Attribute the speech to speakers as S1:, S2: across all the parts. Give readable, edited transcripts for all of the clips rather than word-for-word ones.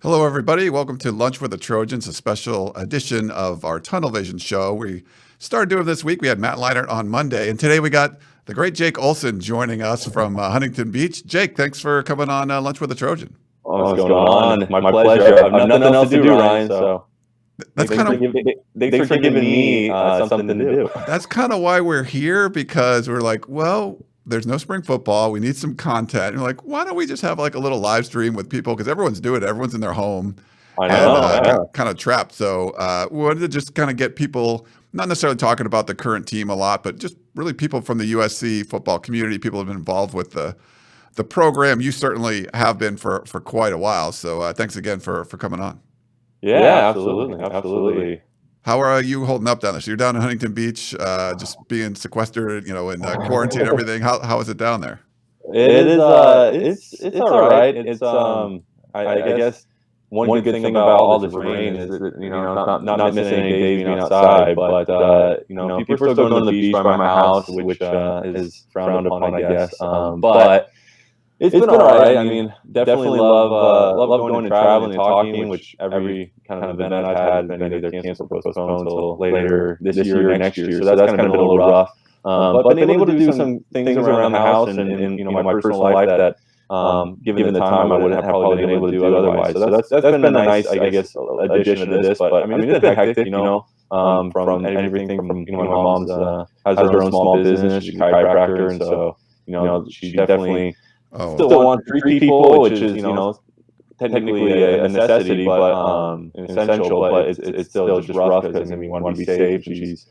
S1: Hello, everybody. Welcome to Lunch with the Trojans, a special edition of our Tunnel Vision show. We started doing this week. We had Matt Leinart on Monday, and today we got the great Jake Olson joining us from Huntington Beach. Jake, thanks for coming on Lunch with the Trojan.
S2: What's going on? My pleasure. I have nothing else to do, Ryan. So
S1: thanks
S2: for giving me something to do.
S1: That's kind of why we're here, because we're like, well, there's no spring football. We need some content. And we're like, why don't we just have like a little live stream with people? Because everyone's doing it. Everyone's in their home.
S2: I know.
S1: Kind of trapped. So we wanted to just kind of get people, not necessarily talking about the current team a lot, but just really people from the USC football community, people who have been involved with the program. You certainly have been for quite a while. So thanks again for coming on.
S2: Yeah, absolutely.
S1: How are you holding up down there? So you're down in Huntington Beach, just being sequestered, in quarantine and everything. How is it down there?
S2: It is. It's all right. It's I guess one good thing about all this rain is that, not missing any days being outside. But people are still going to the beach by my house, which is frowned upon, I guess. But it's been all right. I mean, definitely love going and traveling and talking, which every kind of event I've had been either canceled or postponed until later this year or next year. So that's kind of been a little rough. But been able to do some things around the house and my personal life that, given the time, I wouldn't have probably been able to do otherwise. So that's been a nice, I guess, addition to this. But I mean, it's been hectic, from everything from my mom's has her own small business, she's a chiropractor, and so she definitely still wants to treat people, which is technically a necessity, but essential. But it's still just rough because we want to be safe. She's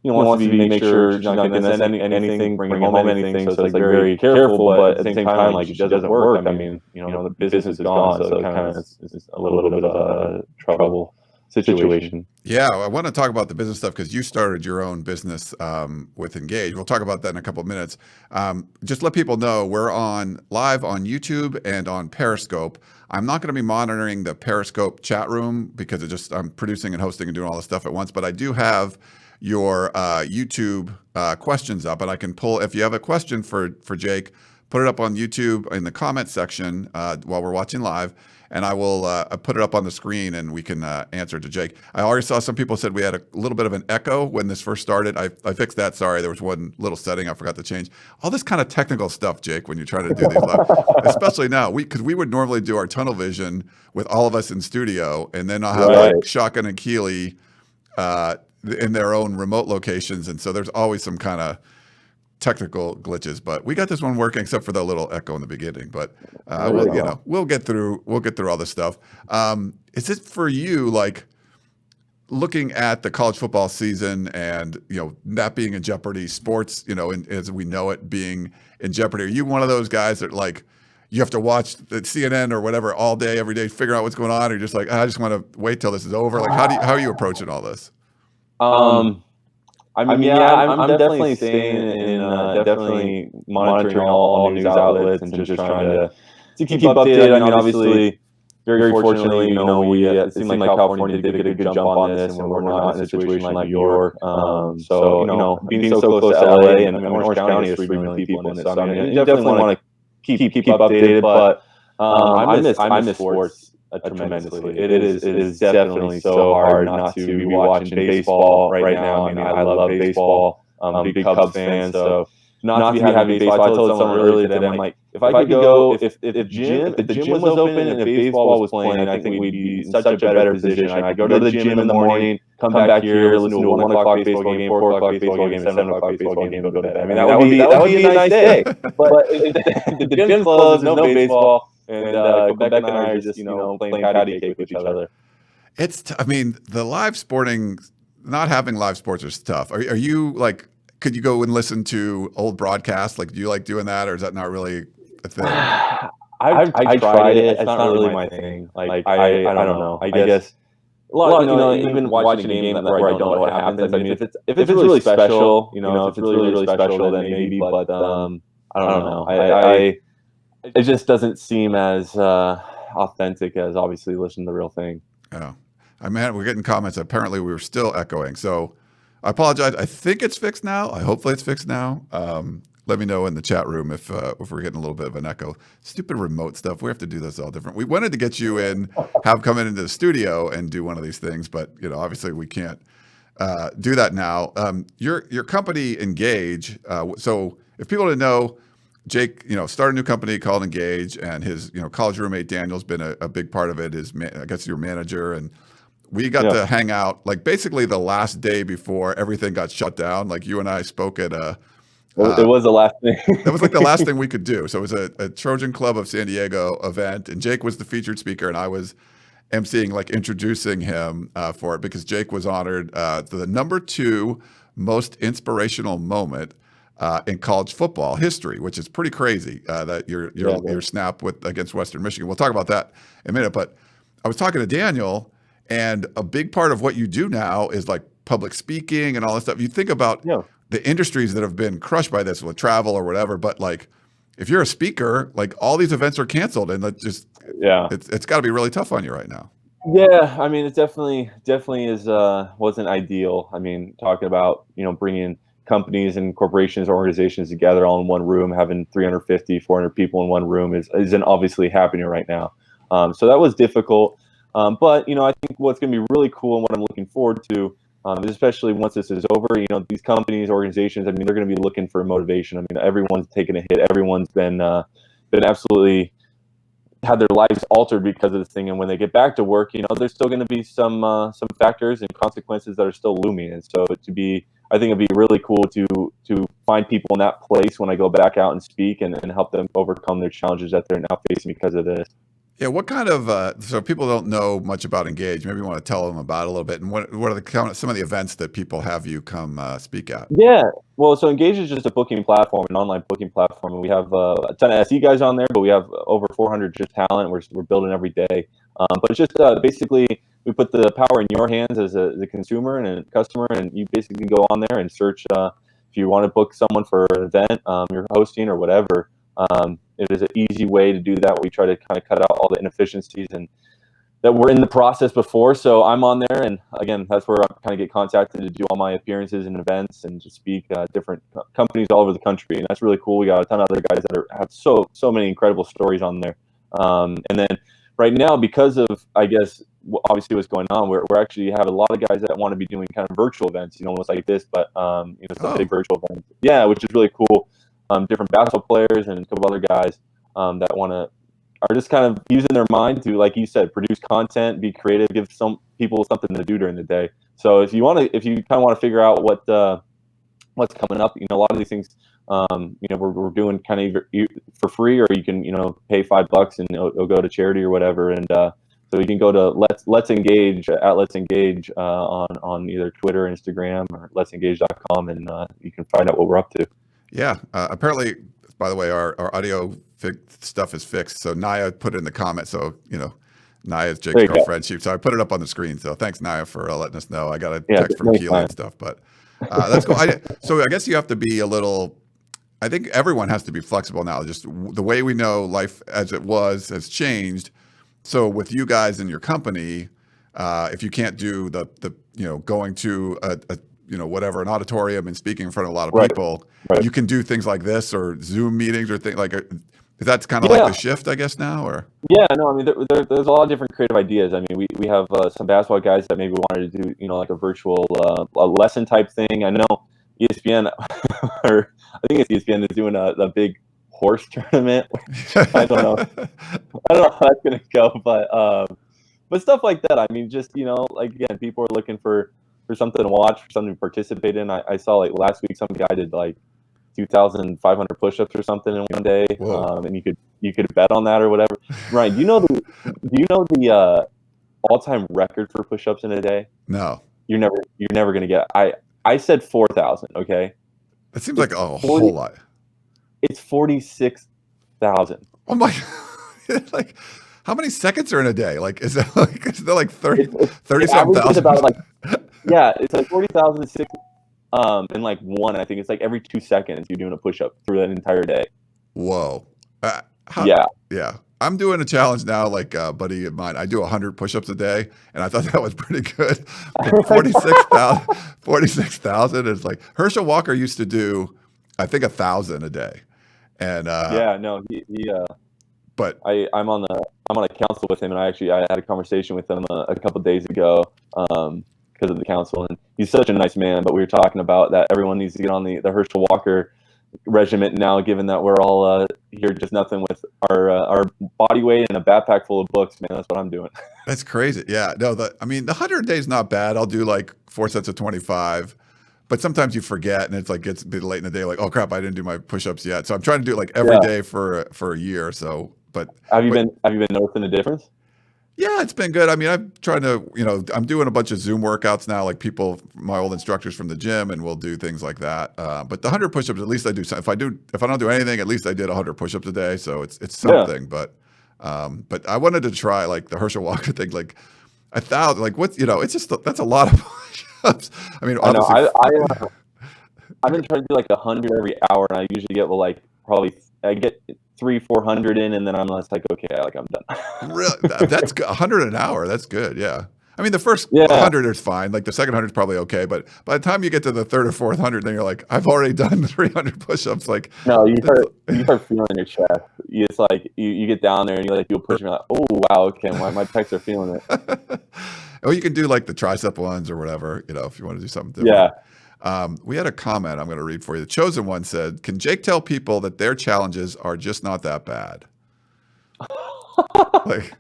S2: wants to make sure she's not going to send anything, bring home anything. So it's like very careful, but at the same time, like, it doesn't work. I mean, the business is gone, so it kind of is a little bit of a trouble situation.
S1: Yeah, I want to talk about the business stuff because you started your own business with Engage. We'll talk about that in a couple of minutes. Just let people know we're live on YouTube and on Periscope. I'm not going to be monitoring the Periscope chat room because I'm producing and hosting and doing all this stuff at once. But I do have your YouTube questions up, and I can pull, if you have a question for Jake, put it up on YouTube in the comment section while we're watching live, and I will put it up on the screen and we can answer it to Jake. I already saw some people said we had a little bit of an echo when this first started. I fixed that. Sorry, there was one little setting I forgot to change. All this kind of technical stuff, Jake, when you're trying to do these live, especially now, because we would normally do our tunnel vision with all of us in studio, and then I'll have like Shotgun and Keely in their own remote locations, and so there's always some kind of technical glitches, but we got this one working except for the little echo in the beginning. But we'll get through all this stuff. Is it for you, like, looking at the college football season and that being in jeopardy, sports as we know it being in jeopardy? Are you one of those guys that, like, you have to watch the CNN or whatever all day, every day, figure out what's going on, or you're just like, I just want to wait till this is over? Like, how are you approaching all this?
S2: I'm definitely staying in, definitely monitoring all news outlets and just trying to keep updated. I mean, obviously, very fortunately, it seemed like California did get a good jump on this, and we're not in a situation like New York. So, being so close to LA and Orange County is 3 million people in it. So, I mean, you definitely want to keep updated, but I miss sports tremendously. It is definitely so hard not to be watching baseball right now. I mean, I love baseball. I'm a big Cubs fan, so not to be having baseball. I told someone earlier today, I'm like, if I could go, if the gym was open and if baseball was playing, I think we'd be in such a better position. I could go to the gym in the morning, come back here, listen to a 1 o'clock baseball game, 4 o'clock baseball game, 7 o'clock baseball game, and go to bed. I mean, that would be a nice day. But the gym's closed, no baseball. And Quebec and I are just, playing patty cake with each other.
S1: The live sporting not having live sports is tough. Are you like, could you go and listen to old broadcasts? Like, do you like doing that, or is that not really a thing?
S2: I tried it. It's not really my thing. Like I don't know. I guess a lot, even watching a game where I don't know what happens. I mean, if it's really special, if it's really special, then maybe. But I don't know. I it just doesn't seem as authentic as obviously listening to the real thing.
S1: Yeah. We're getting comments. Apparently, we were still echoing. So I apologize. I think it's fixed now. Hopefully it's fixed now. Let me know in the chat room if we're getting a little bit of an echo. Stupid remote stuff. We have to do this all different. We wanted to get you in, have come into the studio and do one of these things, but obviously we can't do that now. Your company Engage. So if people didn't know, Jake, started a new company called Engage, and his college roommate Daniel's been a big part of it. I guess your manager, and we got to hang out like basically the last day before everything got shut down. Like you and I spoke at
S2: it was the last thing.
S1: That was like the last thing we could do. So it was a Trojan Club of San Diego event, and Jake was the featured speaker, and I was emceeing, like introducing him for it, because Jake was honored the number 2 most inspirational moment in college football history, which is pretty crazy. That your snap against Western Michigan. We'll talk about that in a minute. But I was talking to Daniel, and a big part of what you do now is like public speaking and all this stuff. You think about the industries that have been crushed by this with travel or whatever, but like if you're a speaker, like all these events are canceled, and it's got to be really tough on you right now.
S2: Yeah, I mean, it definitely is wasn't ideal. I mean, talking about bringing companies and corporations, organizations together all in one room, having 350, 400 people in one room isn't obviously happening right now. So that was difficult. But I think what's going to be really cool and what I'm looking forward to, especially once this is over, these companies, organizations, I mean, they're going to be looking for motivation. I mean, everyone's taken a hit. Everyone's been absolutely had their lives altered because of this thing. And when they get back to work, there's still going to be some factors and consequences that are still looming. And so I think it'd be really cool to find people in that place when I go back out and speak and help them overcome their challenges that they're now facing because of this.
S1: Yeah, what kind of so people don't know much about Engage. Maybe you want to tell them about it a little bit, and what are some of the events that people have you come speak at?
S2: Yeah, well, so Engage is just a booking platform, an online booking platform, and we have a ton of SE guys on there, but we have over 400 just talent. We're building every day, but it's just basically we put the power in your hands as a consumer and a customer, and you basically go on there and search if you want to book someone for an event you're hosting or whatever. It is an easy way to do that. We try to kind of cut out all the inefficiencies and that were in the process before. So I'm on there, and again, that's where I kind of get contacted to do all my appearances and events and to speak different companies all over the country, and that's really cool. We got a ton of other guys that have so many incredible stories on there. And then right now, because of obviously what's going on, we're actually have a lot of guys that want to be doing kind of virtual events, almost like this, but some big virtual events. Yeah, which is really cool. Different basketball players and a couple other guys that are just kind of using their mind to, like you said, produce content, be creative, give some people something to do during the day. So if you kind of want to figure out what's coming up, a lot of these things, we're doing kind of for free, or you can pay $5 and it'll go to charity or whatever. And so you can go to Let's Engage at Let's Engage on either Twitter, Instagram, or letsengage.com, and you can find out what we're up to.
S1: Yeah. Apparently, by the way, our audio stuff is fixed. So Naya put it in the comments. So, Naya is Jake's girlfriend. So I put it up on the screen. So thanks, Naya, for letting us know. I got a text from Keela and stuff, but that's cool. So I guess you have to be I think everyone has to be flexible now. Just the way we know life as it was has changed. So with you guys and your company, if you can't do the going to whatever, an auditorium and speaking in front of a lot of people, you can do things like this or Zoom meetings or things like. Is that kind of like the shift, I guess, now? Or
S2: no, I mean, there's a lot of different creative ideas. I mean, we have some basketball guys that maybe wanted to do like a virtual a lesson type thing. I know ESPN, or I think it's ESPN, is doing a big horse tournament. I don't know how that's gonna go, but stuff like that. I mean, just like, again, people are looking for something to watch, for something to participate in. I saw like last week some guy did like 2,500 push-ups or something in one day, and you could bet on that or whatever. Ryan, do you know the all-time record for push-ups in a day?
S1: No.
S2: you're never gonna get. I said 4,000. Okay,
S1: That seems like a whole lot.
S2: It's 46,000.
S1: Oh my God. Like, how many seconds are in a day? Like, is that like 30 something thousand?
S2: About like, yeah, it's like 40,006 in like one. I think it's like every 2 seconds you're doing a push up through that entire day.
S1: Whoa.
S2: Yeah.
S1: Yeah. I'm doing a challenge now, like a buddy of mine. I do 100 push-ups a day, and I thought that was pretty good. But 46,000 is like, Herschel Walker used to do, I think, 1,000 a day. And
S2: yeah, no,
S1: but
S2: I'm on a council with him, and I had a conversation with him a couple of days ago because of the council, and he's such a nice man. But we were talking about that everyone needs to get on the Herschel Walker regiment now, given that we're all here just nothing with our body weight and a backpack full of books. Man, that's what I'm doing.
S1: That's crazy. Yeah, no, the 100 days not bad. I'll do like 4 sets of 25. But sometimes you forget, and it's like gets a bit late in the day. Like, oh crap, I didn't do my push-ups yet. So I'm trying to do it like every day for a year or so. But
S2: have you been noticing a difference?
S1: Yeah, it's been good. I mean, I'm trying to, I'm doing a bunch of Zoom workouts now, like my old instructors from the gym, and we'll do things like that. But the 100 push-ups, at least I do. If I don't do anything, at least I did 100 push-ups a day. So it's something. Yeah. But I wanted to try like the Herschel Walker thing, like 1,000. Like it's just that's a lot of push-ups. I mean, obviously,
S2: I've been trying to do like 100 every hour, and I usually get I get 300-400 in, and then I'm just like, okay, I'm done.
S1: Really, that's 100 an hour. That's good. Yeah. I mean, the first 100 is fine. Like the second 100 is probably okay, but by the time you get to the third or fourth 100, then you're like, I've already done 300 push-ups. Like,
S2: no, you start feeling your chest. It's like you get down there and you do a push, and you're like, oh wow, okay, my pecs are feeling it.
S1: Or you can do like the tricep ones or whatever, if you want to do something different. Yeah. We had a comment I'm going to read for you. The Chosen One said, "Can Jake tell people that their challenges are just not that bad?" Like,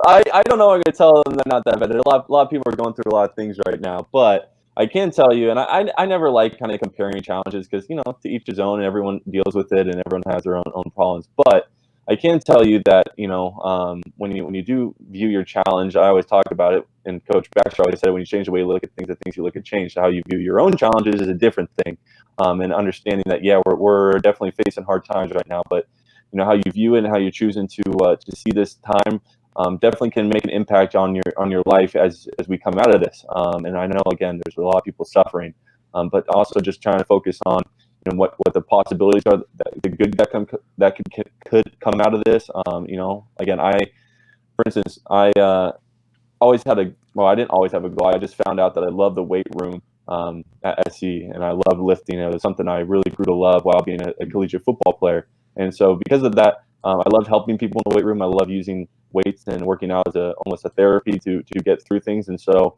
S2: I don't know. I'm going to tell them they're not that bad. A lot of people are going through a lot of things right now, but I can tell you, and I never like kind of comparing challenges because to each his own, and everyone deals with it, and everyone has their own problems. But I can tell you that when you do view your challenge, I always talk about it, and Coach Baxter always said when you change the way you look at things, the things you look at change. So how you view your own challenges is a different thing, and understanding that we're definitely facing hard times right now, but how you view it and how you're choosing to see this time definitely can make an impact on your life as we come out of this. And I know again there's a lot of people suffering, but also just trying to focus on what the possibilities are, the good that could come out of this. Again, for instance, I always had I didn't always have a goal. I just found out that I love the weight room at SC, and I love lifting. It was something I really grew to love while being a collegiate football player. And so because of that, I love helping people in the weight room. I love using weights and working out as almost a therapy to get through things. And so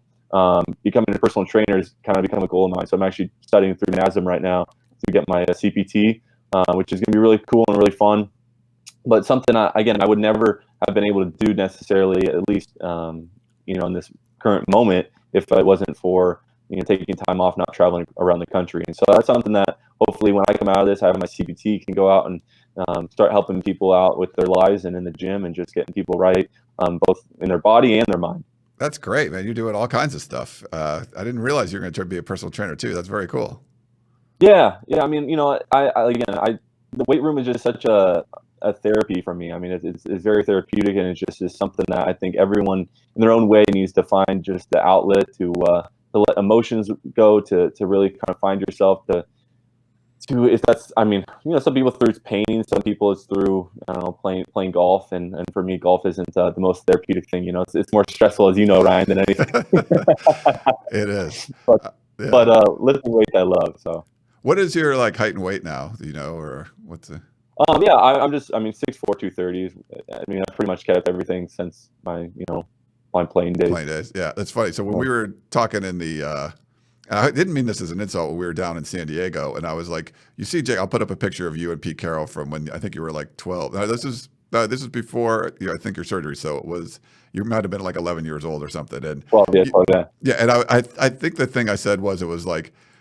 S2: becoming a personal trainer has kind of become a goal of mine. So I'm actually studying through NASM right now to get my CPT, which is going to be really cool and really fun. But something I would never have been able to do necessarily, at least in this current moment, if it wasn't for taking time off, not traveling around the country. And so that's something that hopefully when I come out of this, I have my CPT, can go out and start helping people out with their lives and in the gym and just getting people right, both in their body and their mind.
S1: That's great, man. You're doing all kinds of stuff. I didn't realize you were going to try to be a personal trainer too. That's very cool.
S2: Yeah. I mean, the weight room is just such a therapy for me. I mean, it's very therapeutic, and it's just is something that I think everyone in their own way needs to find just the outlet to let emotions go, to really kind of find yourself to if that's, some people through it's painting, some people it's through, I don't know, playing golf. And for me, golf isn't the most therapeutic thing. It's more stressful, as you know, Ryan, than anything.
S1: It is.
S2: But lifting weights I love. So
S1: what is your height and weight now? Do you know, or what's the?
S2: Yeah, I'm 6'4", 230. I mean, I've pretty much kept everything since my, my playing days.
S1: Playing days. Yeah, that's funny. So when we were talking in the, I didn't mean this as an insult when we were down in San Diego, and I was like, you see, Jake, I'll put up a picture of you and Pete Carroll from when I think you were 12. Now, this is before, I think your surgery. So you might have been 11 years old or something. And yeah. And I think the thing I said was, it was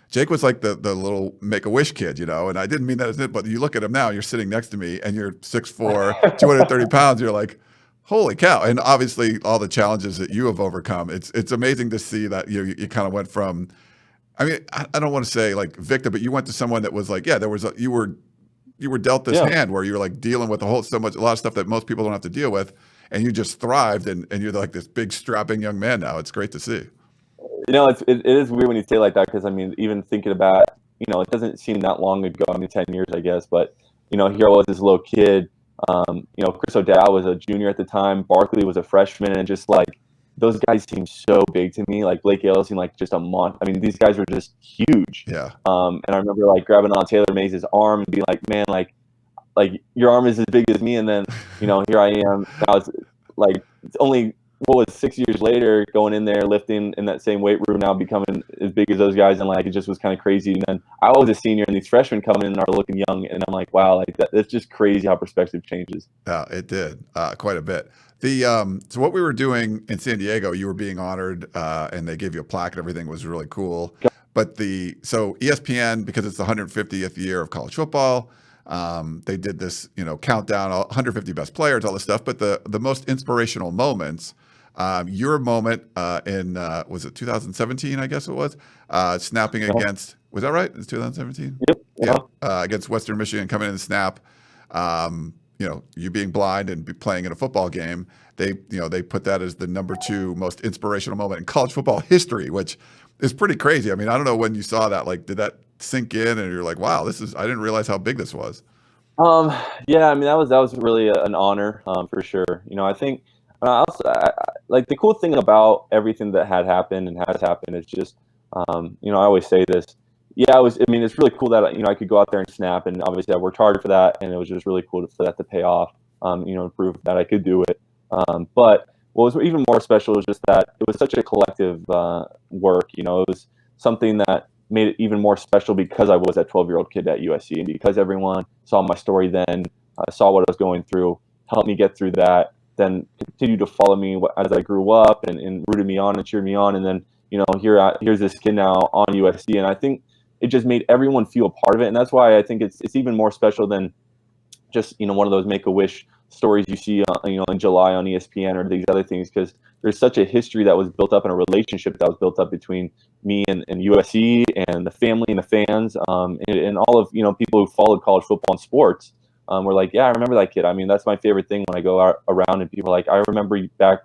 S1: Jake was like the little Make-A-Wish kid, and I didn't mean that as it, but you look at him now, you're sitting next to me and you're 6'4", 230 pounds. You're like, Holy cow! And obviously, all the challenges that you have overcome. It's amazing to see that you kind of went from. I mean, I don't want to say like victim, but you went to someone that was like, yeah, there was you were dealt this
S2: Yeah.
S1: hand where you were like dealing with a lot of stuff that most people don't have to deal with, and you just thrived, and you're like this big strapping young man now. It's great to see.
S2: It is weird when you say it like that, because I mean, even thinking about, it doesn't seem that long ago. I mean, 10 years, I guess, but here I was, this little kid. Chris O'Dowd was a junior at the time. Barkley was a freshman, and just like those guys seem so big to me. Like Blake Yale seemed like just a month. I mean, these guys were just huge.
S1: Yeah.
S2: And I remember like grabbing on Taylor Mays' arm and being like, man, like your arm is as big as me. And then, here I am. I was like, it's only, what was 6 years later, going in there, lifting in that same weight room, now becoming as big as those guys. And like, it just was kind of crazy. And then I was a senior, and these freshmen coming in are looking young. And I'm like, wow, like that's just crazy how perspective changes.
S1: Yeah, it did quite a bit. So what we were doing in San Diego, you were being honored, and they gave you a plaque and everything. Was really cool. But so ESPN, because it's the 150th year of college football, they did this, countdown, 150 best players, all this stuff. But the most inspirational moments, your moment in was it 2017? I guess it was snapping against. Was that right? It's 2017.
S2: Yep.
S1: Yeah, against Western Michigan, coming in the snap. You being blind and playing in a football game, they put that as the number 2 most inspirational moment in college football history, which is pretty crazy. I mean, I don't know when you saw that, like, did that sink in and you're like, wow, I didn't realize how big this was.
S2: Yeah, I mean, that was really an honor, for sure. I think, like the cool thing about everything that had happened and has happened is just, I always say this. Yeah, I mean, it's really cool that, I could go out there and snap, and obviously I worked hard for that, and it was just really cool for that to pay off, and prove that I could do it. But what was even more special was just that it was such a collective work. It was something that made it even more special because I was that 12-year-old kid at USC, and because everyone saw my story then, saw what I was going through, helped me get through that, then continued to follow me as I grew up, and rooted me on and cheered me on. And then, here's this kid now on USC, and I think it just made everyone feel a part of it. And that's why I think it's even more special than just, one of those Make-A-Wish stories you see, in July on ESPN or these other things, because there's such a history that was built up, and a relationship that was built up between me and USC and the family and the fans, and all of, people who followed college football and sports. Were like, yeah, I remember that kid. I mean, that's my favorite thing when I go out around and people are like, I remember you back,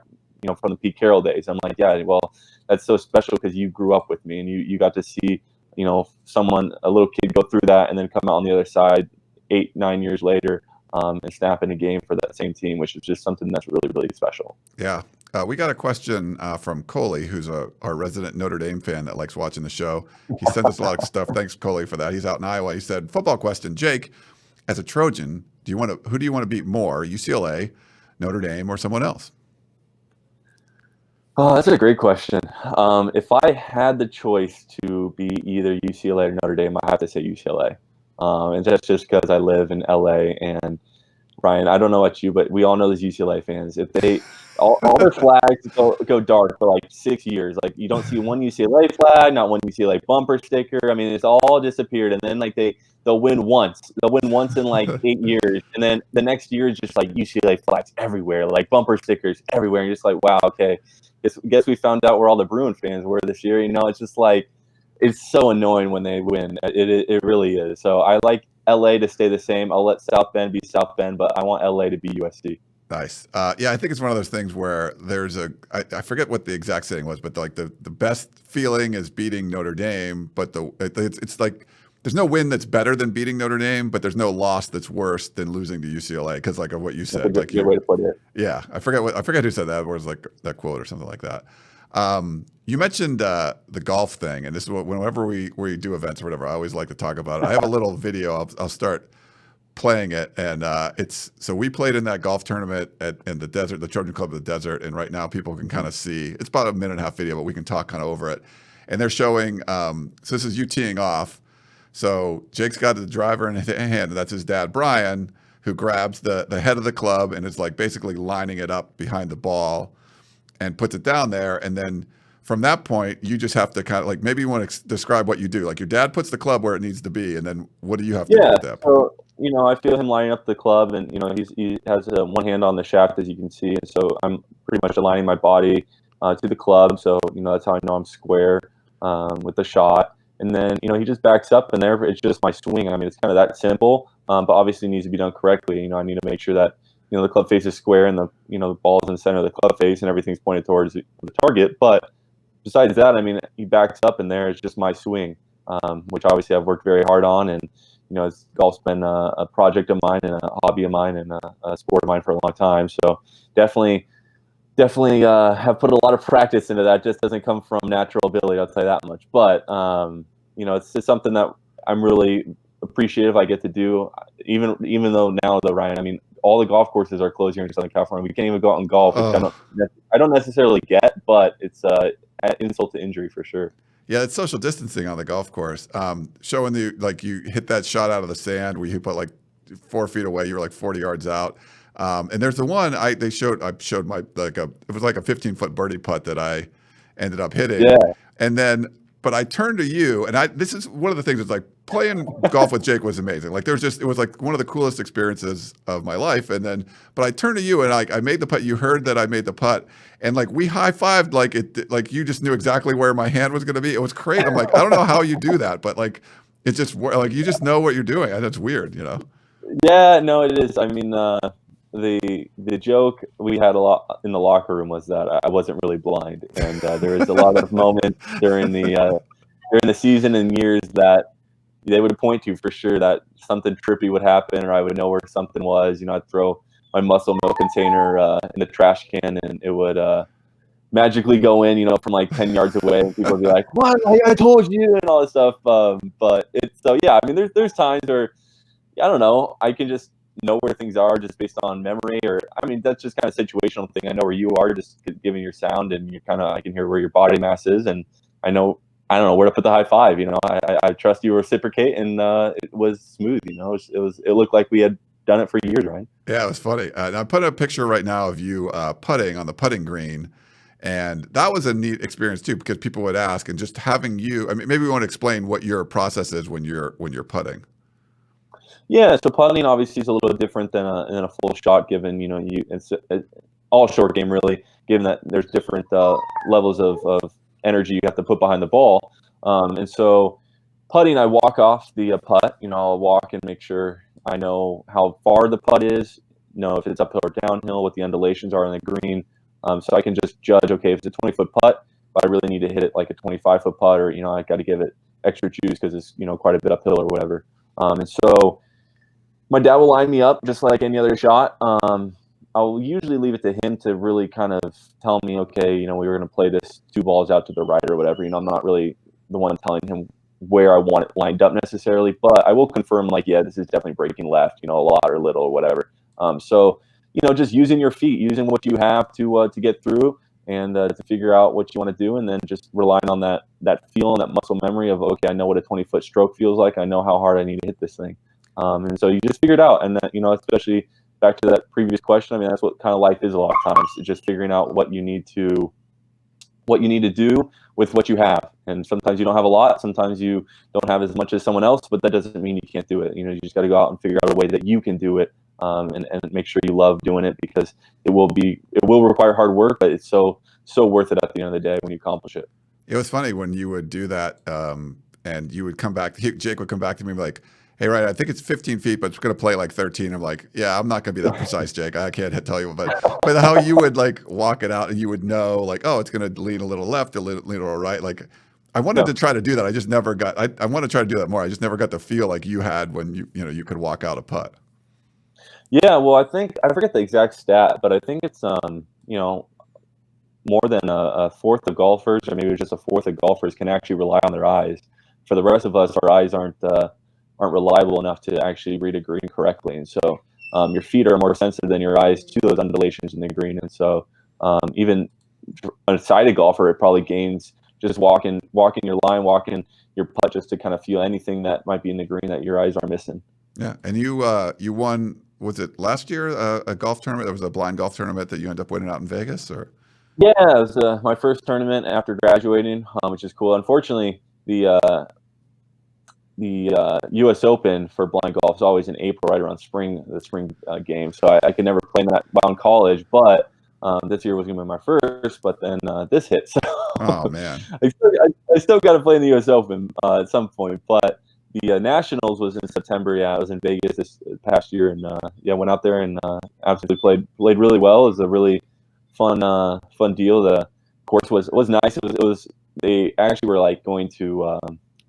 S2: from the Pete Carroll days. I'm like, yeah, well, that's so special because you grew up with me, and you got to see, a little kid go through that and then come out on the other side 8-9 years later, and snap in a game for that same team, which is just something that's really, really special.
S1: Yeah. We got a question from Coley, who's our resident Notre Dame fan that likes watching the show. He sent us a lot of stuff. Thanks, Coley, for that. He's out in Iowa. He said, football question, Jake, as a Trojan, who do you want to beat more, UCLA, Notre Dame, or someone else?
S2: Oh, that's a great question. If I had the choice to be either UCLA or Notre Dame, I have to say UCLA. And that's just because I live in LA. And Ryan, I don't know about you, but we all know these UCLA fans. If they all their flags go dark for like 6 years, like you don't see one UCLA flag, not one UCLA bumper sticker. I mean, it's all disappeared. And then like they'll win once. They'll win once in like 8 years, and then the next year is just like UCLA flags everywhere, like bumper stickers everywhere. And you're just like, wow, okay. Guess we found out where all the Bruin fans were this year. It's just like, it's so annoying when they win. It really is. So I like LA to stay the same. I'll let South Bend be South Bend, but I want LA to be USC.
S1: Nice. Yeah, I think it's one of those things where there's I forget what the exact saying was, but like the best feeling is beating Notre Dame, but it's like there's no win that's better than beating Notre Dame, but there's no loss that's worse than losing to UCLA, because like of what you said.
S2: That's a good way to put it.
S1: Yeah, I forget who said that. It was like that quote or something like that. You mentioned the golf thing, and this is whenever we do events or whatever, I always like to talk about it. I have a little video. I'll start playing it, and so we played in that golf tournament in the desert, the Trojan Club of the Desert, and right now people can kind of see. It's about a 1.5-minute video, but we can talk kind of over it. And they're showing. So this is you teeing off. So Jake's got the driver in his hand, and that's his dad, Brian, who grabs the head of the club and is like basically lining it up behind the ball and puts it down there. And then from that point, you just have to kind of like, maybe you want to describe what you do. Like your dad puts the club where it needs to be, and then what do you have to do at that point?
S2: I feel him lining up the club, and he has one hand on the shaft, as you can see, and so I'm pretty much aligning my body to the club. So that's how I know I'm square with the shot. And then he just backs up, and there it's just my swing. I mean, it's kind of that simple, but obviously it needs to be done correctly. I need to make sure that the club face is square, and the ball is in the center of the club face, and everything's pointed towards the target. But besides that, I mean, he backs up, and there it's just my swing, which obviously I've worked very hard on. And golf's been a project of mine and a hobby of mine and a sport of mine for a long time. So definitely have put a lot of practice into that. It just doesn't come from natural ability, I'll tell you that much. But it's just something that I'm really appreciative I get to do. Even though now, though, Ryan, I mean, all the golf courses are closed here in Southern California. We can't even go out and golf, which I don't necessarily get, but it's insult to injury for sure.
S1: Yeah, it's social distancing on the golf course. Showing you hit that shot out of the sand where you put like 4 feet away, you were like 40 yards out. And there's the one I showed my it was like a 15-foot birdie putt that I ended up hitting.
S2: Yeah.
S1: And then, but I turned to you, and this is one of the things that's like playing golf with Jake was amazing. Like it was like one of the coolest experiences of my life. And then, but I turned to you, and I made the putt. You heard that I made the putt, and like we high-fived, like you just knew exactly where my hand was going to be. It was great. I'm like, I don't know how you do that, but like it's just like you just know what you're doing. And that's weird,
S2: Yeah, no, it is. I mean, the joke we had a lot in the locker room was that I wasn't really blind, and there was a lot of moments during the season and years that they would point to for sure that something trippy would happen, or I would know where something was. I'd throw my muscle milk container in the trash can, and it would magically go in, from like 10 yards away, and people would be like, "What? I told you," and all this stuff. But it's so yeah. I mean, there's times where I don't know. I can just know where things are just based on memory, or I mean, that's just kind of situational thing. I know where you are, just giving your sound, and I can hear where your body mass is, and I don't know where to put the high five. I trust you reciprocate, and it was smooth. It looked like we had done it for years, right?
S1: Yeah, it was funny. And I put a picture right now of you putting on the putting green. And that was a neat experience too, because people would ask, and just having you, I mean, maybe we want to explain what your process is when you're putting.
S2: Yeah, so putting obviously is a little different than a full shot. Given it's all short game really. Given that there's different levels of energy you have to put behind the ball, and so putting, I walk off the putt. I'll walk and make sure I know how far the putt is. If it's uphill or downhill, what the undulations are on the green. So I can just judge. Okay, if it's a 20-foot putt, but I really need to hit it like a 25-foot putt, or I got to give it extra juice because it's quite a bit uphill or whatever. And so my dad will line me up just like any other shot. I'll usually leave it to him to really kind of tell me, okay, we were going to play this 2 balls out to the right or whatever. I'm not really the one telling him where I want it lined up necessarily, but I will confirm like, yeah, this is definitely breaking left, a lot or little or whatever. So just using your feet, using what you have to get through, and to figure out what you want to do, and then just relying on that feel and that muscle memory of, okay, I know what a 20-foot stroke feels like. I know how hard I need to hit this thing. And so you just figure it out. And that, especially back to that previous question, I mean, that's what kind of life is a lot of times. It's just figuring out what you need to do with what you have. And sometimes you don't have a lot. Sometimes you don't have as much as someone else, but that doesn't mean you can't do it. You just got to go out and figure out a way that you can do it, and make sure you love doing it, because it will require hard work, but it's so worth it at the end of the day when you accomplish it.
S1: It was funny when you would do that, and you would come back. Jake would come back to me and be like, "Hey, right, I think it's 15 feet, but it's going to play like 13." I'm like, "Yeah, I'm not going to be that precise, Jake. I can't tell you." But how you would like walk it out, and you would know like, "Oh, it's going to lean a little left, lean a little right." Like, I wanted to try to do that. I just never got. I want to try to do that more. I just never got the feel like you had when you could walk out a putt.
S2: Yeah, well, I think I forget the exact stat, but I think it's more than a fourth of golfers, or maybe just a fourth of golfers, can actually rely on their eyes. For the rest of us, our eyes aren't reliable enough to actually read a green correctly, and so your feet are more sensitive than your eyes to those undulations in the green. And so even a sighted golfer, it probably gains just walking your line, walking your putt, just to kind of feel anything that might be in the green that your eyes are missing.
S1: Yeah, and you won. Was it last year a golf tournament? It was a blind golf tournament that you ended up winning out in Vegas, or?
S2: Yeah, it was my first tournament after graduating, which is cool. Unfortunately, the U.S. Open for blind golf is always in April, right around the spring game. So I could never play that while in college, but this year was going to be my first. But then this hit, so
S1: Oh man.
S2: I still got to play in the U.S. Open at some point. But the Nationals was in September. Yeah, I was in Vegas this past year, and went out there and absolutely played really well. It was a really fun deal. The course was nice. It was they actually were like going to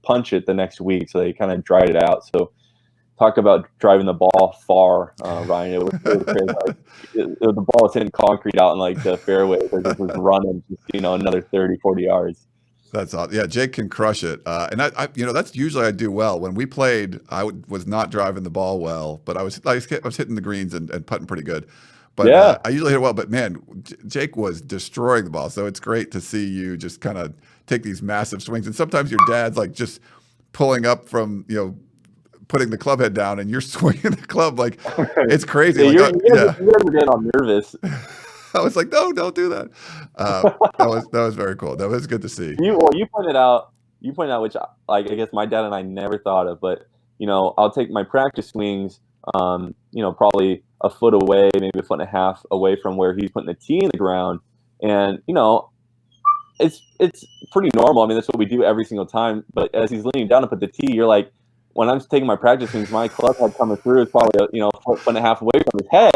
S2: punch it the next week, so they kind of dried it out. So talk about driving the ball far, Ryan. It was crazy. Like, the ball was hitting concrete out in like the fairway. It just was running, another 30, 40 yards.
S1: That's awesome. Yeah, Jake can crush it. And I that's usually I do well. When we played, was not driving the ball well, but I was hitting the greens and putting pretty good. But
S2: Yeah.
S1: I usually hit it well. But man, Jake was destroying the ball. So it's great to see you just kind of take these massive swings. And sometimes your dad's like just pulling up from, putting the club head down, and you're swinging the club like it's crazy.
S2: Yeah,
S1: like,
S2: you're getting all nervous.
S1: I was like, no, don't do that. That was very cool. That was good to see.
S2: You pointed out, which I guess my dad and I never thought of, but I'll take my practice swings, probably a foot away, maybe a foot and a half away from where he's putting the tee in the ground, and it's pretty normal. I mean, that's what we do every single time. But as he's leaning down to put the tee, you're like, when I'm taking my practice swings, my club head coming through is probably a foot and a half away from his head.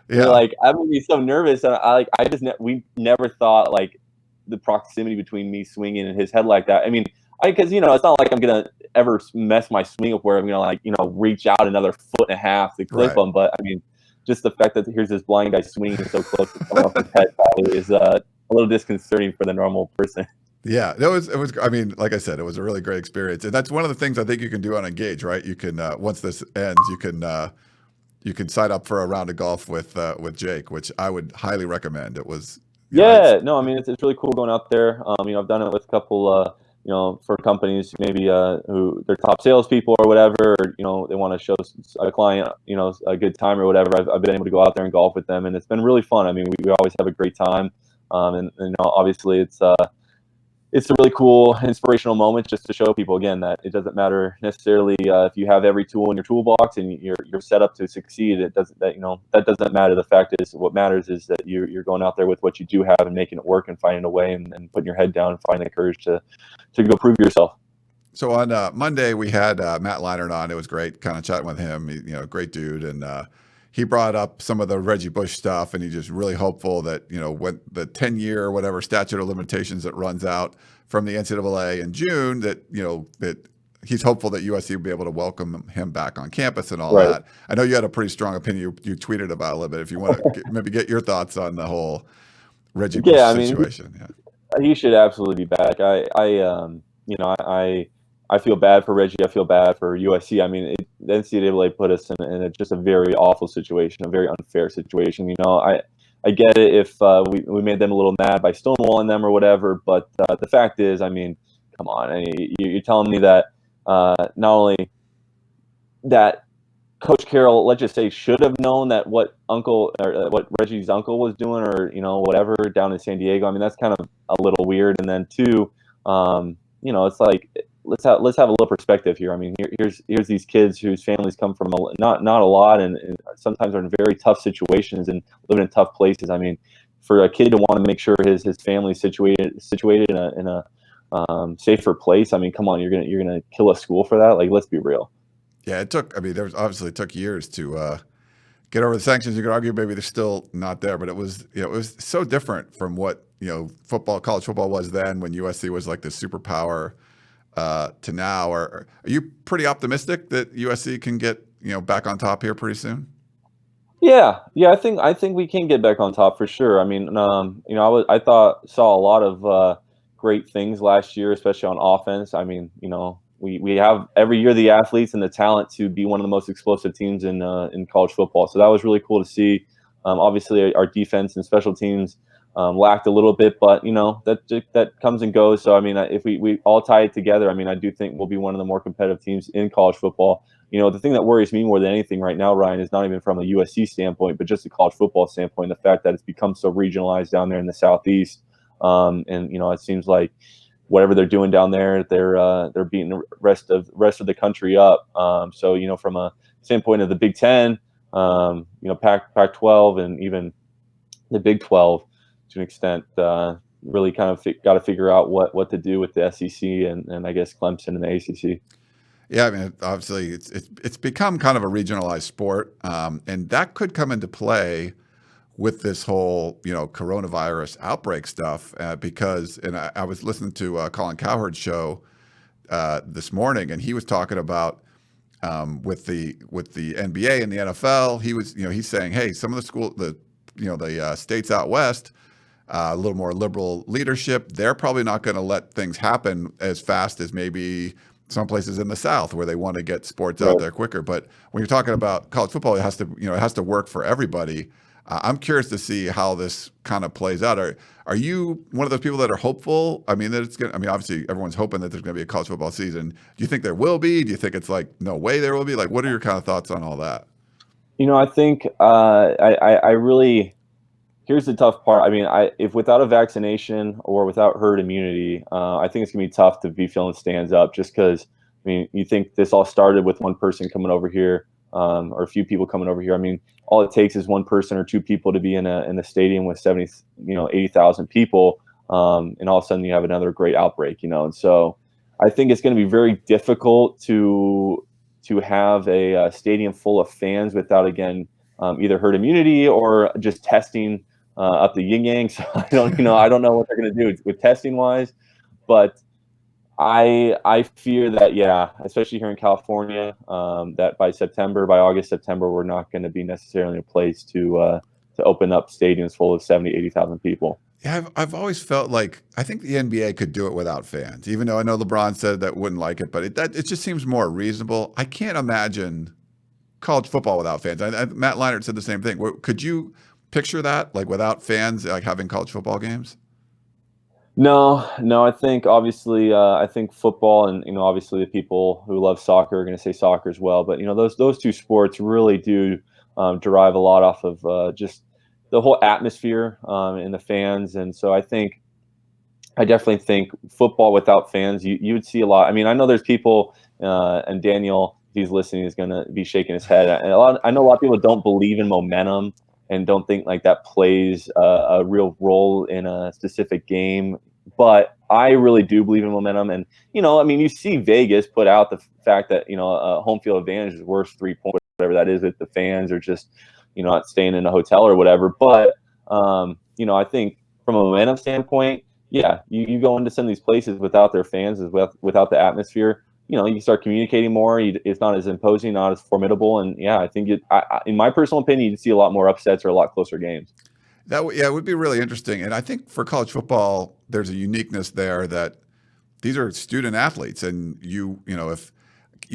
S2: Yeah. You're like, I'm gonna be so nervous, and we never thought like the proximity between me swinging and his head like that. I mean, because it's not like I'm gonna ever mess my swing up where I'm gonna reach out another foot and a half to clip him. But I mean, just the fact that here's this blind guy swinging so close to coming off his head probably is a little disconcerting for the normal person.
S1: Yeah, it was. I mean, like I said, it was a really great experience, and that's one of the things I think you can do on Engage, right? You can once this ends, you can sign up for a round of golf with Jake, which I would highly recommend. It was.
S2: No, I mean it's really cool going out there. I've done it with a couple, for companies maybe who they're top salespeople or whatever, or they want to show a client, a good time or whatever. I've been able to go out there and golf with them, and it's been really fun. I mean, we always have a great time, and obviously it's a really cool, inspirational moment just to show people again that it doesn't matter necessarily if you have every tool in your toolbox and you're set up to succeed. It doesn't that doesn't matter. The fact is, what matters is that you're going out there with what you do have and making it work and finding a way and putting your head down and finding the courage to go prove yourself.
S1: So on Monday we had Matt Leinart on. It was great, kind of chatting with him. Great dude, and he brought up some of the Reggie Bush stuff, and he's just really hopeful that, when the 10-year or whatever statute of limitations that runs out from the NCAA in June, that, that he's hopeful that USC will be able to welcome him back on campus and all that. I know you had a pretty strong opinion. You tweeted about it a little bit. If you want to maybe get your thoughts on the whole Reggie Bush situation.
S2: He should absolutely be back. I feel bad for Reggie. I feel bad for USC. I mean, the NCAA put us in just a very awful situation, a very unfair situation. I get it if we made them a little mad by stonewalling them or whatever, but the fact is, I mean, come on. I mean, you're telling me that not only that Coach Carroll, let's just say, should have known that what Reggie's uncle was doing, or whatever down in San Diego. I mean, that's kind of a little weird. And then two, it's like, let's have a little perspective here. I mean, here's these kids whose families come from not a lot, and sometimes are in very tough situations and living in tough places. I mean, for a kid to want to make sure his family's situated in a safer place. I mean, come on, you're gonna kill a school for that? Like, let's be real.
S1: Yeah, it took years to get over the sanctions. You could argue maybe they're still not there, but it was so different from what college football was then, when USC was like the superpower. To now, are you pretty optimistic that USC can get back on top here pretty soon?
S2: Yeah, I think we can get back on top for sure. I mean, I saw a lot of great things last year, especially on offense. I mean, we have every year the athletes and the talent to be one of the most explosive teams in college football. So that was really cool to see. Obviously, our defense and special teams lacked a little bit, but that comes and goes. So I mean, if we all tie it together, I mean, I do think we'll be one of the more competitive teams in college football. The thing that worries me more than anything right now, Ryan, is not even from a USC standpoint, but just a college football standpoint. The fact that it's become so regionalized down there in the Southeast, and it seems like whatever they're doing down there, they're beating the rest of the country up. So from a standpoint of the Big Ten, Pac-12, and even the Big 12 to an extent, really kind of got to figure out what to do with the SEC and I guess Clemson and the ACC.
S1: Yeah, I mean, obviously, it's become kind of a regionalized sport, and that could come into play with this whole coronavirus outbreak stuff, because I was listening to Colin Cowherd's show this morning, and he was talking about with the NBA and the NFL. He's saying, hey, some of the states out west, a little more liberal leadership, they're probably not going to let things happen as fast as maybe some places in the South where they want to get sports out there quicker. But when you're talking about college football, it has to work for everybody. I'm curious to see how this kind of plays out. Are you one of those people that are hopeful? I mean, obviously everyone's hoping that there's going to be a college football season. Do you think there will be? Do you think it's like no way there will be? Like, what are your kind of thoughts on all that?
S2: I think I really. Here's the tough part. I mean, if without a vaccination or without herd immunity, I think it's gonna be tough to be filling stands up. Just because, I mean, you think this all started with one person coming over here, or a few people coming over here. I mean, all it takes is one person or two people to be in a stadium with 80,000 people, and all of a sudden you have another great outbreak. And so I think it's going to be very difficult to have a stadium full of fans without, again, either herd immunity or just testing up the yin yang. So I don't know what they're going to do with testing wise, but I fear that, especially here in California, that by August, September, we're not going to be necessarily in a place to open up stadiums full of 70, 80,000 people.
S1: Yeah, I've always felt like I think the NBA could do it without fans, even though I know LeBron said that wouldn't like it, but it just seems more reasonable. I can't imagine college football without fans. Matt Leinart said the same thing. Could you picture that, like without fans, like having college football games?
S2: No. I think obviously, football and obviously the people who love soccer are going to say soccer as well. But those two sports really do derive a lot off of just the whole atmosphere and the fans. And so I definitely think football without fans, you would see a lot. I mean, I know there's people, and Daniel, if he's listening, is going to be shaking his head. And I know a lot of people don't believe in momentum and don't think like that plays a real role in a specific game. But I really do believe in momentum. And, I mean, you see Vegas put out the fact that, a home field advantage is worth 3 points, whatever that is, if the fans are just, not staying in a hotel or whatever. But, I think from a momentum standpoint, you go into some of these places without their fans, without the atmosphere, you start communicating more. It's not as imposing, not as formidable. And I think in my personal opinion, you'd see a lot more upsets or a lot closer games.
S1: It would be really interesting. And I think for college football, there's a uniqueness there that these are student athletes, and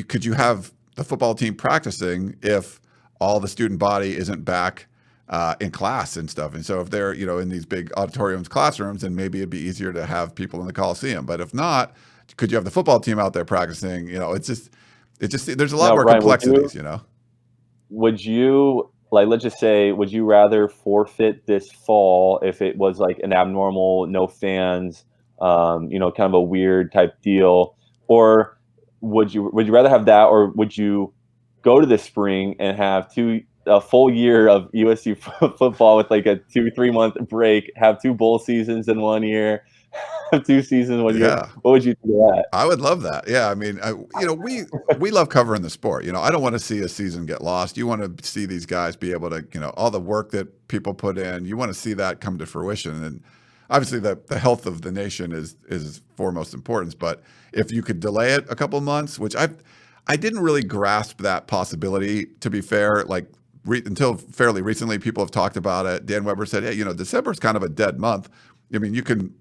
S1: could you have the football team practicing if all the student body isn't back in class and stuff? And so if they're in these big auditoriums, classrooms, then maybe it'd be easier to have people in the Coliseum. But if not, could you have the football team out there practicing? It's just there's a lot more
S2: Ryan,
S1: complexities.
S2: Would you, like, let's just say, would you rather forfeit this fall if it was like an abnormal, no fans, kind of a weird type deal, or would you rather have that, or would you go to the spring and have a full year of USC football with like a 2-3 month break, have 2 bowl seasons in 1 year, have 2 seasons 1 year? What would you do of that?
S1: I would love that. Yeah, I mean, we love covering the sport. I don't want to see a season get lost. You want to see these guys be able to, all the work that people put in. You want to see that come to fruition. And obviously, the health of the nation is foremost importance. But if you could delay it a couple months, which I didn't really grasp that possibility, to be fair. Like until fairly recently, people have talked about it. Dan Weber said, "Hey, December is kind of a dead month. I mean, you could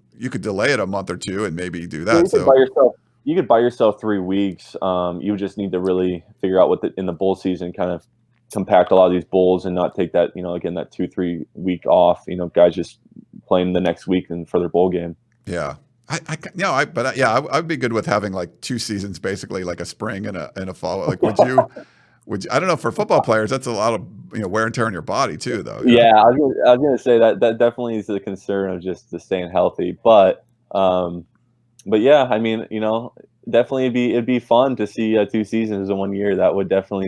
S1: delay it a month or two and maybe do that."
S2: You could buy yourself 3 weeks. You just need to really figure out in the bowl season, kind of compact a lot of these bowls and not take that, again, that 2-3 week off. Guys just playing the next week and for their bowl game.
S1: Yeah. I'd be good with having like 2 seasons, basically, like a spring and a fall. Like, would you? I don't know, for football players, that's a lot of wear and tear on your body too, though.
S2: Yeah, I was gonna say that definitely is a concern of just staying healthy. But but yeah, I mean, definitely it'd be fun to see 2 seasons in 1 year. That would definitely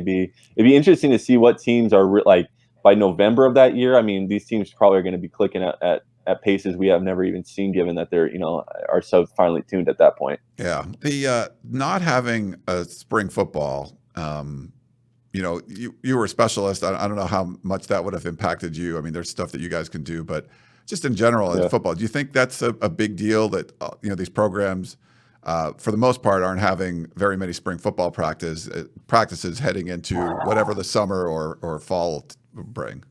S2: it'd be interesting to see what teams are like by November of that year. I mean, these teams probably are going to be clicking at paces we have never even seen, given that they're, are so finely tuned at that point.
S1: Yeah, the not having a spring football, you were a specialist. I don't know how much that would have impacted you. I mean, there's stuff that you guys can do, but just in general in
S2: Yeah.
S1: football, do you think that's a big deal that these programs, for the most part, aren't having very many spring football practices heading into whatever the summer or fall bring?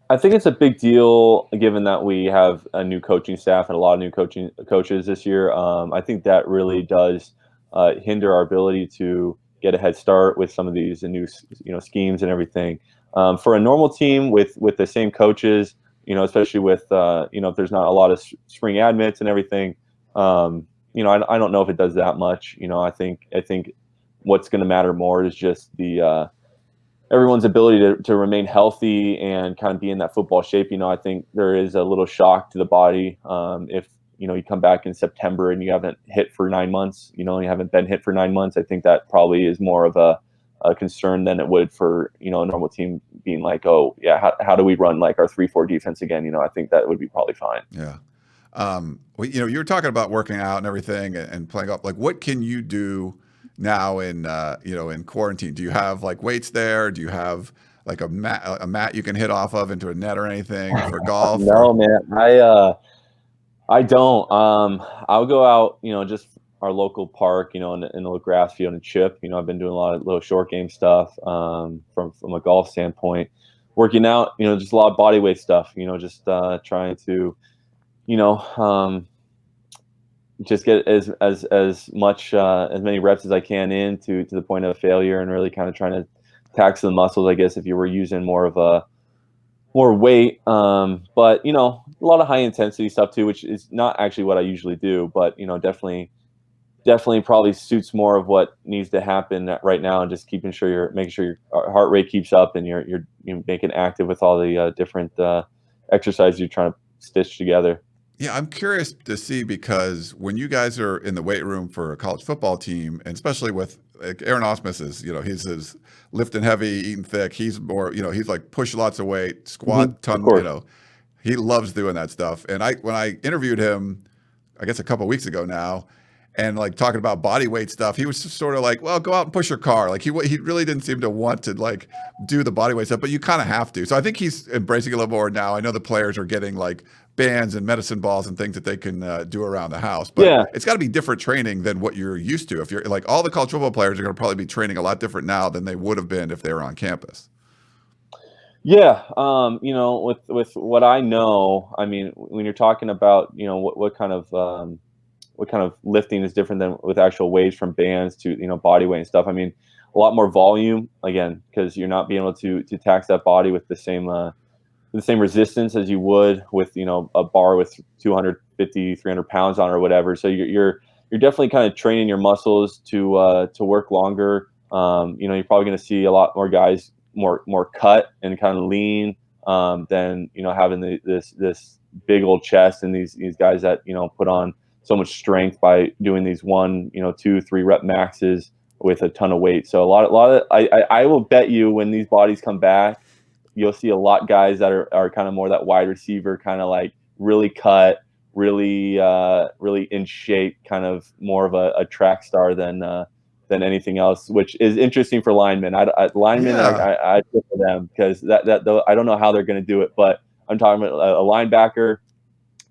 S2: I think it's a big deal given that we have a new coaching staff and a lot of new coaches this year. I think that really does hinder our ability to get a head start with some of these new schemes and everything. For a normal team with the same coaches, especially with if there's not a lot of spring admits and everything, I don't know if it does that much. I think what's going to matter more is just the everyone's ability to remain healthy and kind of be in that football shape. I think there is a little shock to the body if you come back in September and you haven't hit for 9 months. You haven't been hit for 9 months. I think that probably is more of a concern than it would for a normal team being like, oh yeah, how do we run like our 3-4 defense again? I think that would be probably fine.
S1: Yeah. You were talking about working out and everything and playing up. Like, what can you do now in quarantine? Do you have like weights there? Do you have like a mat you can hit off of into a net or anything for golf?
S2: No, man, I don't. I'll go out, just our local park, in a little grass field and chip. I've been doing a lot of little short game stuff from a golf standpoint. Working out, just a lot of body weight stuff. Just trying to, just get as much as many reps as I can in to the point of failure, and really kind of trying to tax the muscles. I guess if you were using more weight, but a lot of high intensity stuff too, which is not actually what I usually do, but definitely probably suits more of what needs to happen right now, and just making sure your heart rate keeps up and you're making active with all the different exercises you're trying to stitch together.
S1: Yeah, I'm curious to see, because when you guys are in the weight room for a college football team, and especially with like Aaron Osmus he's lifting heavy, eating thick. He's more, he's like push lots of weight, squat ton, he loves doing that stuff. And when I interviewed him, I guess a couple of weeks ago now, and like talking about body weight stuff, he was just sort of like, well, go out and push your car. Like he really didn't seem to want to like do the body weight stuff, but you kind of have to. So I think he's embracing it a little more now. I know the players are getting like bands and medicine balls and things that they can do around the house, but it's got to be different training than what you're used to. If you're like, all the college football players are going to probably be training a lot different now than they would have been if they were on campus.
S2: Yeah, with what I know, I mean, when you're talking about, what kind of lifting is different than with actual weights from bands to body weight and stuff. I mean, a lot more volume again, because you're not being able to tax that body with the same resistance as you would with a bar with 250, 300 pounds on or whatever. So you're definitely kind of training your muscles to work longer. You're probably going to see a lot more guys more cut and kind of lean than having this big old chest, and these guys that put on so much strength by doing these 1, 2, 3 rep maxes with a ton of weight. So a lot of I will bet you when these bodies come back, you'll see a lot guys that are kind of more that wide receiver, kind of like really cut, really in shape, kind of more of a track star than anything else, which is interesting for linemen. I feel for them, because that I don't know how they're going to do it, but I'm talking about a linebacker.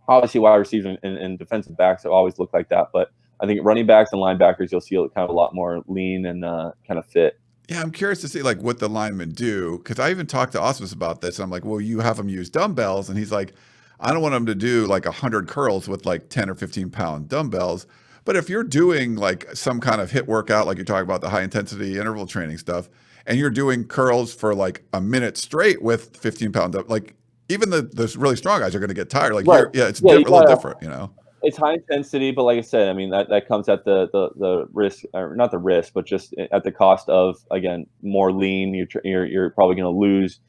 S2: Obviously, wide receivers and defensive backs have always looked like that, but I think running backs and linebackers, you'll see kind of a lot more lean and kind of fit.
S1: Yeah, I'm curious to see like what the linemen do, because I even talked to Osmus about this. And I'm like, well, you have them use dumbbells, and he's like, I don't want them to do like 100 curls with like 10 or 15-pound dumbbells. But if you're doing like some kind of HIIT workout, like you're talking about the high intensity interval training stuff, and you're doing curls for like a minute straight with 15-pound, like even the really strong guys are going to get tired. Like,
S2: Right.
S1: it's a little different,
S2: It's high intensity, but like I said, I mean that comes at the risk, or not the risk, but just at the cost of, again, more lean. You're probably going to lose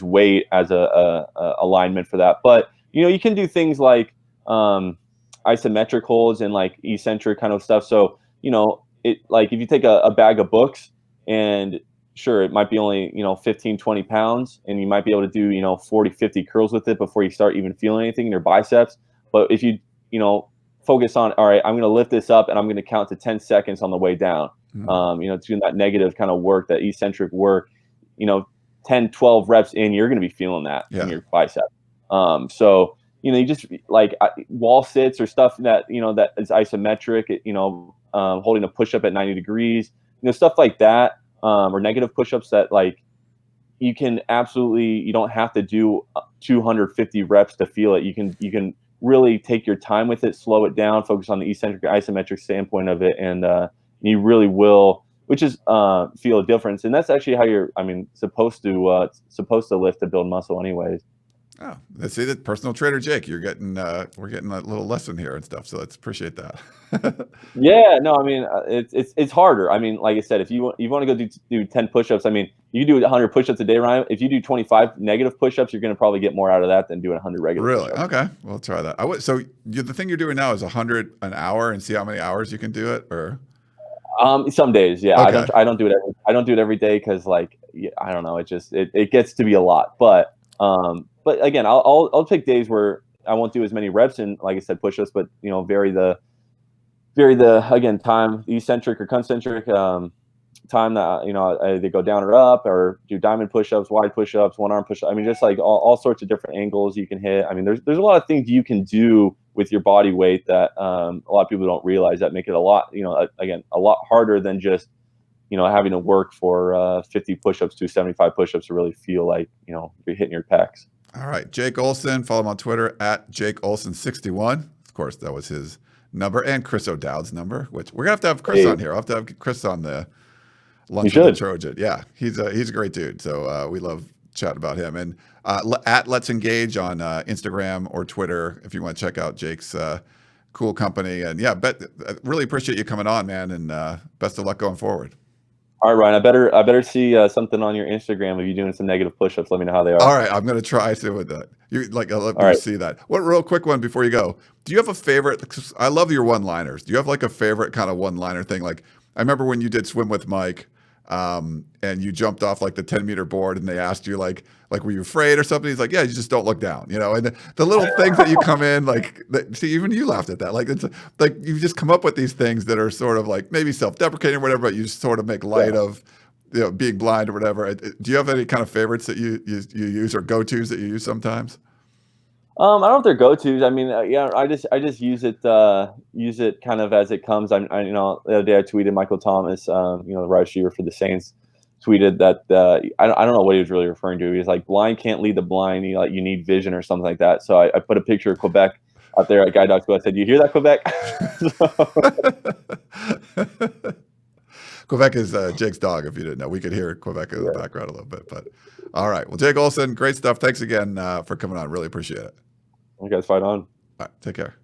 S2: weight as a alignment for that. But you can do things like isometric holds and like eccentric kind of stuff. So, it like if you take a bag of books and sure, it might be only, 15, 20 pounds and you might be able to do, 40, 50 curls with it before you start even feeling anything in your biceps. But if you, focus on, all right, I'm going to lift this up and I'm going to count to 10 seconds on the way down. Doing that negative kind of work, that eccentric work, 10, 12 reps in, you're going to be feeling that in your bicep. So, you just like wall sits or stuff that, that is isometric, holding a push up at 90 degrees, stuff like that, or negative push-ups that like you can absolutely, you don't have to do 250 reps to feel it. You can really take your time with it, slow it down, focus on the eccentric isometric standpoint of it. And, you really will, which is feel a difference. And that's actually how you're, supposed to lift to build muscle anyways.
S1: Oh, let's see that personal trainer Jake. You're getting we're getting a little lesson here and stuff. So let's appreciate that.
S2: Yeah, no, it's harder. Like I said, if you want to go do 10 push-ups, you do 100 push-ups a day, Ryan. If you do 25 negative push-ups, you're going to probably get more out of that than doing 100 regular.
S1: Really?
S2: Push-ups.
S1: Okay, we'll try that. So the thing you're doing now is 100 an hour, and see how many hours you can do it, or
S2: some days, yeah.
S1: Okay.
S2: I don't do it every day because like I don't know. It gets to be a lot, but again, I'll pick days where I won't do as many reps and like I said, push-ups, but vary the again time, eccentric or concentric time that they go down or up, or do diamond push-ups, wide push-ups, one arm push-ups. Just like all sorts of different angles you can hit. There's a lot of things you can do with your body weight that a lot of people don't realize that make it a lot, again, a lot harder than just having to work for 50 push-ups to 75 push-ups to really feel like you're hitting your pecs.
S1: All right, Jake Olson, follow him on Twitter at Jake Olson61. Of course, that was his number, and Chris O'Dowd's number, which we're gonna have Chris on here. I'll have to have Chris on the lunch with the Trojan. Yeah, he's a great dude. So we love chatting about him. And at Let's Engage on Instagram or Twitter if you want to check out Jake's cool company. And yeah, I really appreciate you coming on, man. And best of luck going forward.
S2: All right, Ryan. I better see something on your Instagram of you doing some negative push-ups. Let me know how they are.
S1: All right, I'm gonna try to with that. I'll let you see that. What real quick one before you go? Do you have a favorite? I love your one-liners. Do you have like a favorite kind of one-liner thing? Like I remember when you did Swim with Mike, and you jumped off like the 10-meter board, and they asked you like were you afraid or something? He's like, yeah, you just don't look down, And the little things that you come in see, even you laughed at that. Like it's like you just come up with these things that are sort of like maybe self-deprecating or whatever, but you just sort of make light of being blind or whatever. Do you have any kind of favorites that you use or go-tos that you use sometimes?
S2: I don't know if they're go-tos. I just use it kind of as it comes. The other day I tweeted Michael Thomas, the wide receiver for the Saints, tweeted that I don't know what he was really referring to. He was like, blind can't lead the blind. You need vision or something like that. So I put a picture of Quebec out there at Guide Dog School. I said, "You hear that, Quebec?"
S1: Quebec is Jake's dog, if you didn't know. We could hear Quebec in the background a little bit. But all right. Well, Jake Olson, great stuff. Thanks again for coming on. Really appreciate it.
S2: You guys fight on.
S1: All right. Take care.